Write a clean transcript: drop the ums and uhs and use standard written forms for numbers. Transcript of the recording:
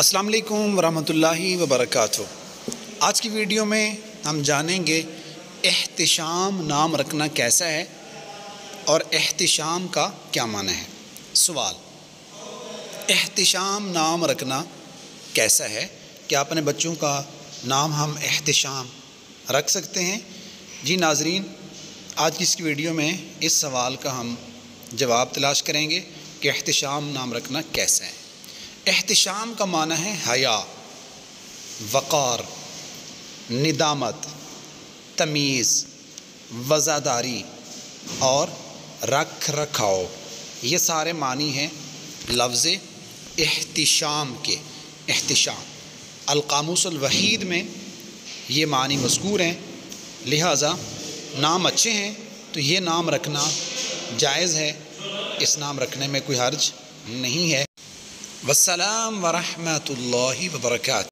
السلام علیکم ورحمۃ وبرکاتہ۔ آج کی ویڈیو میں ہم جانیں گے احتشام نام رکھنا کیسا ہے اور احتشام کا کیا معنی ہے۔ سوال: احتشام نام رکھنا کیسا ہے؟ کیا اپنے بچوں کا نام ہم احتشام رکھ سکتے ہیں؟ جی ناظرین، آج کی اس ویڈیو میں اس سوال کا ہم جواب تلاش کریں گے کہ احتشام نام رکھنا کیسا ہے۔ احتشام کا معنی ہے حیا، وقار، ندامت، تمیز، وزاداری اور رکھ رکھاؤ، یہ سارے معنی ہیں لفظ احتشام کے۔ احتشام القاموس الوحید میں یہ معنی مذکور ہیں، لہٰذا نام اچھے ہیں تو یہ نام رکھنا جائز ہے، اس نام رکھنے میں کوئی حرج نہیں ہے۔ والسلام ورحمۃ اللہ وبرکاتہ۔